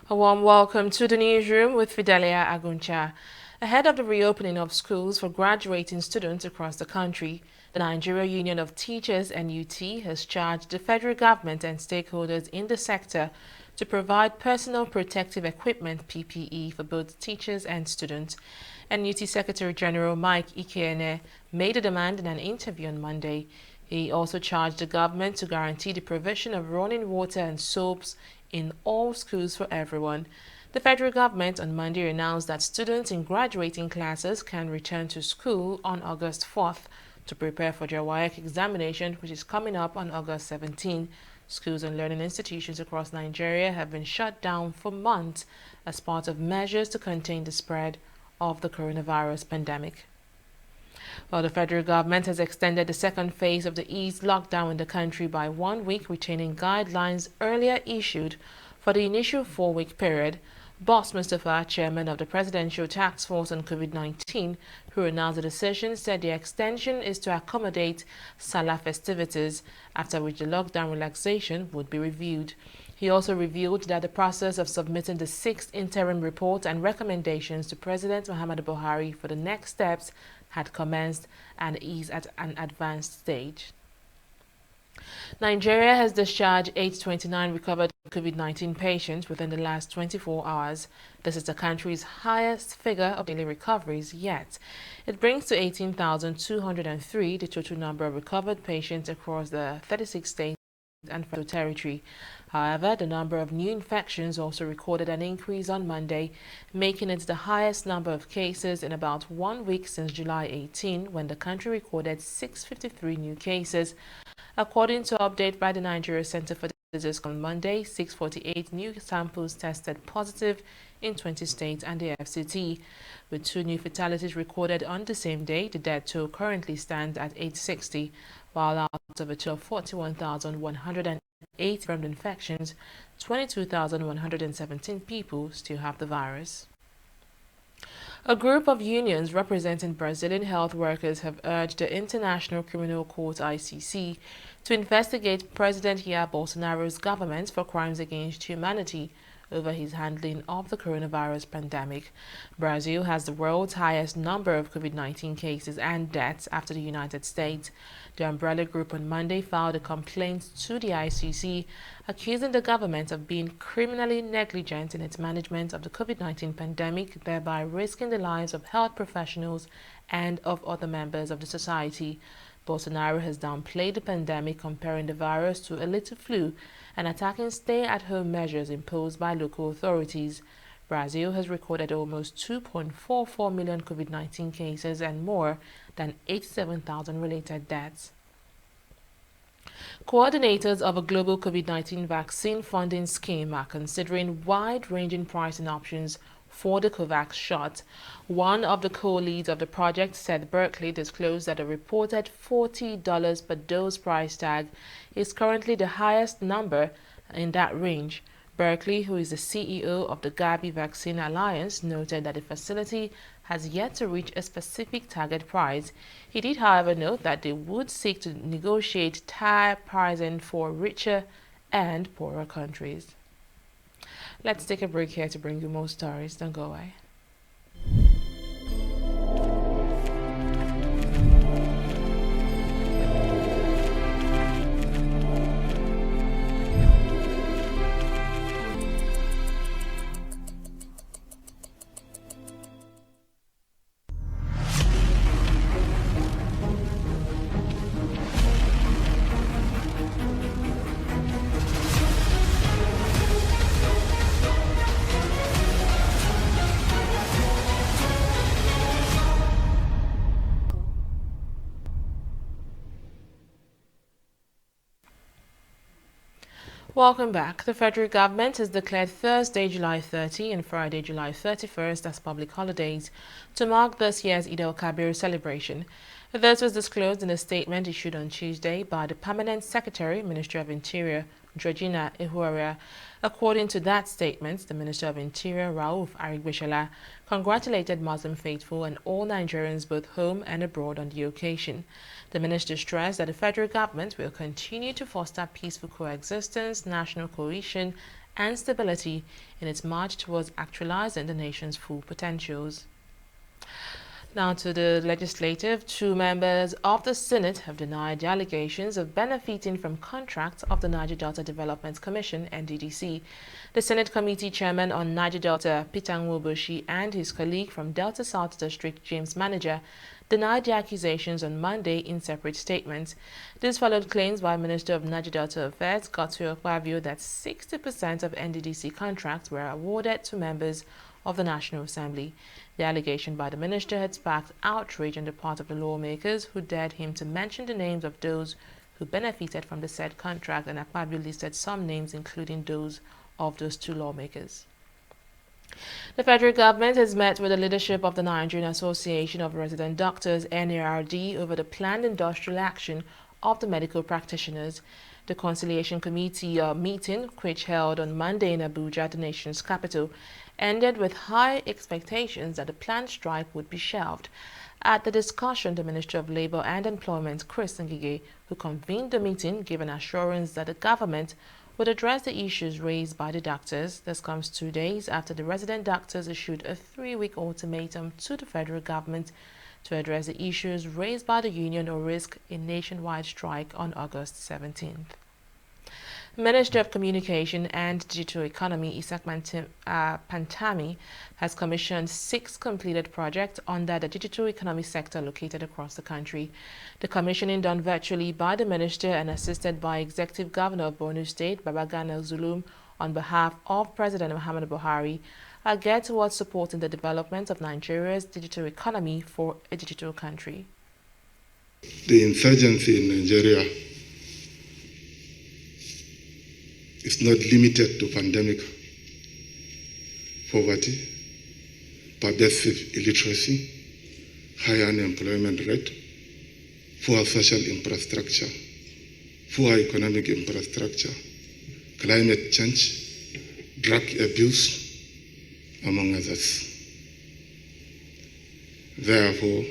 A warm welcome to the newsroom with Fidelia Aguncha. Ahead of the reopening of schools for graduating students across the country, the Nigerian Union of Teachers (NUT) has charged the federal government and stakeholders in the sector to provide personal protective equipment (PPE) for both teachers and students. NUT Secretary General Mike Ikene made the demand in an interview on Monday. He also charged the government to guarantee the provision of running water and soaps in all schools for everyone. The federal government on Monday announced that students in graduating classes can return to school on August 4th to prepare for their WAEC examination, which is coming up on August 17. Schools and learning institutions across Nigeria have been shut down for months as part of measures to contain the spread of the coronavirus pandemic. Well, the federal government has extended the second phase of the eased lockdown in the country by 1 week, retaining guidelines earlier issued for the initial 4-week period. Boss Mustafa, chairman of the Presidential Task Force on COVID-19, who announced the decision, said the extension is to accommodate Salah festivities, after which the lockdown relaxation would be reviewed. He also revealed that the process of submitting the 6th interim report and recommendations to President Muhammadu Buhari for the next steps had commenced and is at an advanced stage. Nigeria has discharged 829 recovered COVID-19 patients within the last 24 hours. This is the country's highest figure of daily recoveries yet. It brings to 18,203 the total number of recovered patients across the 36 states and federal territory. However, the number of new infections also recorded an increase on Monday, making it the highest number of cases in about 1 week since July 18, when the country recorded 653 new cases. According to an update by the Nigeria Center for Disease on Monday, 648 new samples tested positive in 20 states and the FCT. With 2 new fatalities recorded on the same day, the death toll currently stands at 860, while out of a total of 41,180 confirmed infections, 22,117 people still have the virus. A group of unions representing Brazilian health workers have urged the International Criminal Court (ICC) to investigate President Jair Bolsonaro's government for crimes against humanity over his handling of the coronavirus pandemic. Brazil has the world's highest number of COVID-19 cases and deaths after the United States. The umbrella group on Monday filed a complaint to the ICC, accusing the government of being criminally negligent in its management of the COVID-19 pandemic, thereby risking the lives of health professionals and of other members of the society. Bolsonaro has downplayed the pandemic, comparing the virus to a little flu and attacking stay-at-home measures imposed by local authorities. Brazil has recorded almost 2.44 million COVID-19 cases and more than 87,000 related deaths. Coordinators of a global COVID-19 vaccine funding scheme are considering wide-ranging pricing options for the COVAX shot. One of the co-leads of the project, Seth Berkley, disclosed that a reported $40 per dose price tag is currently the highest number in that range. Berkley, who is the CEO of the Gavi Vaccine Alliance, noted that the facility has yet to reach a specific target price. He did, however, note that they would seek to negotiate tier pricing for richer and poorer countries. Let's take a break here to bring you more stories. Don't go away. Welcome back. The federal government has declared Thursday, July 30 and Friday, July 31st as public holidays to mark this year's Eid al-Kabir celebration. This was disclosed in a statement issued on Tuesday by the Permanent Secretary, Ministry of Interior, Georgina Ihuaria. According to that statement, the Minister of Interior, Rauf Arigbeshala, congratulated Muslim faithful and all Nigerians both home and abroad on the occasion. The minister stressed that the federal government will continue to foster peaceful coexistence, national cohesion, and stability in its march towards actualizing the nation's full potentials. Now to the legislative. 2 members of the Senate have denied the allegations of benefiting from contracts of the Niger Delta Development Commission, NDDC. The Senate Committee Chairman on Niger Delta, Peter Nwoboshi, and his colleague from Delta South District, James Manager, denied the accusations on Monday in separate statements. This followed claims by Minister of Niger Delta Affairs, Godswill Akpabio, that 60% of NDDC contracts were awarded to members of the National Assembly. The allegation by the minister had sparked outrage on the part of the lawmakers, who dared him to mention the names of those who benefited from the said contract, and Akpabio listed some names, including those of those 2 lawmakers. The federal government has met with the leadership of the Nigerian Association of Resident Doctors, NARD, over the planned industrial action of the medical practitioners. The Conciliation Committee meeting, which held on Monday in Abuja, the nation's capital, ended with high expectations that the planned strike would be shelved. At the discussion, the Minister of Labour and Employment, Chris Ngige, who convened the meeting, gave an assurance that the government would address the issues raised by the doctors. This comes 2 days after the resident doctors issued a 3-week ultimatum to the federal government to address the issues raised by the union or risk a nationwide strike on August 17th. Minister of Communication and Digital Economy, Isaac Pantami, has commissioned 6 completed projects under the digital economy sector located across the country. The commissioning, done virtually by the minister and assisted by Executive Governor of Borno State, Babagana Zulum, on behalf of President Muhammadu Buhari, are geared towards supporting the development of Nigeria's digital economy for a digital country. The insurgency in Nigeria is not limited to pandemic, poverty, pervasive illiteracy, high unemployment rate, poor social infrastructure, poor economic infrastructure, climate change, drug abuse, among others. Therefore,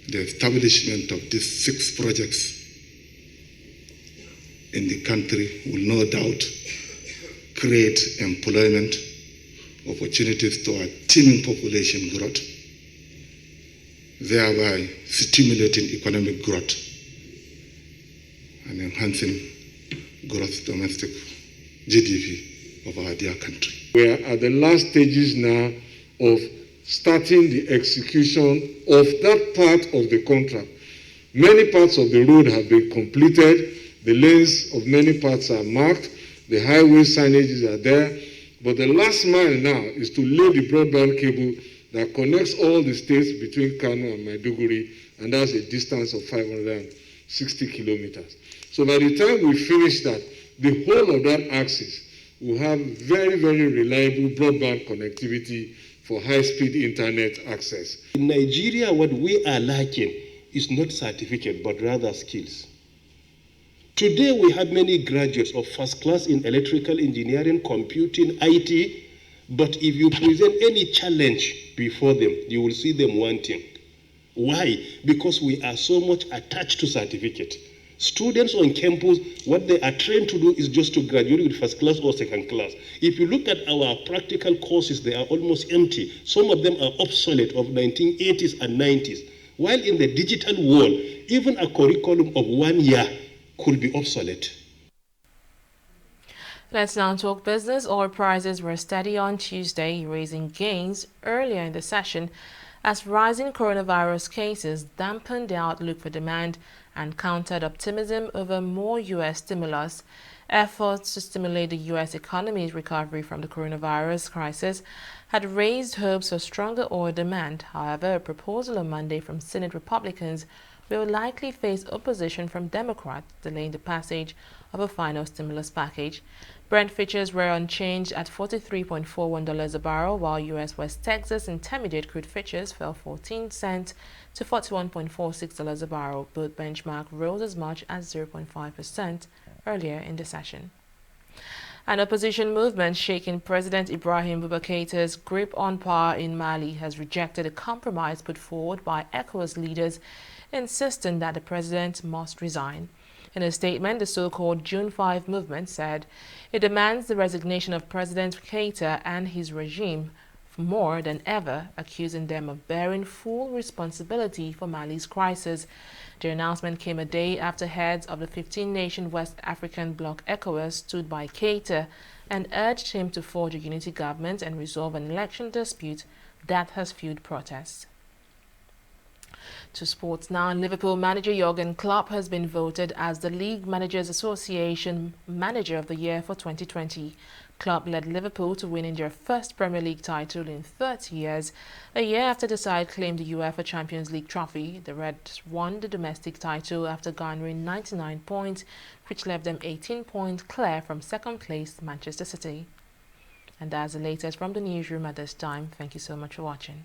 the establishment of these 6 projects in the country will no doubt create employment opportunities to our teeming population growth, thereby stimulating economic growth and enhancing gross domestic GDP of our dear country. We are at the last stages now of starting the execution of that part of the contract. Many parts of the road have been completed. The lanes of many parts are marked. The highway signages are there. But the last mile now is to lay the broadband cable that connects all the states between Kano and Maiduguri, and that's a distance of 560 kilometers. So by the time we finish that, the whole of that axis will have very, very reliable broadband connectivity for high-speed internet access. In Nigeria, what we are lacking is not certificate, but rather skills. Today, we have many graduates of first class in electrical engineering, computing, IT, but if you present any challenge before them, you will see them wanting. Why? Because we are so much attached to certificate. Students on campus, what they are trained to do is just to graduate with first class or second class. If you look at our practical courses, they are almost empty. Some of them are obsolete of 1980s and 90s. While in the digital world, even a curriculum of 1 year could be obsolete. Let's now talk business. Oil prices were steady on Tuesday, raising gains earlier in the session as rising coronavirus cases dampened the outlook for demand and countered optimism over more U.S. stimulus. Efforts to stimulate the U.S. economy's recovery from the coronavirus crisis had raised hopes for stronger oil demand. However, a proposal on Monday from Senate Republicans will likely face opposition from Democrats, delaying the passage of a final stimulus package. Brent futures were unchanged at $43.41 a barrel, while U.S. West Texas Intermediate crude futures fell 14 cents to $41.46 a barrel. Both benchmarks rose as much as 0.5% earlier in the session. An opposition movement shaking President Ibrahim Boubacar Keita's grip on power in Mali has rejected a compromise put forward by ECOWAS leaders, insisting that the president must resign. In a statement, the so-called June 5 movement said it demands the resignation of President Keita and his regime more than ever, accusing them of bearing full responsibility for Mali's crisis. The announcement came a day after heads of the 15-nation West African bloc ECOWAS stood by Keita and urged him to forge a unity government and resolve an election dispute that has fueled protests. To sports now, Liverpool manager Jurgen Klopp has been voted as the League Managers Association Manager of the Year for 2020. Klopp led Liverpool to winning their first Premier League title in 30 years. A year after the side claimed the UEFA Champions League trophy, the Reds won the domestic title after garnering 99 points, which left them 18 points clear from second place Manchester City. And that's the latest from the newsroom at this time. Thank you so much for watching.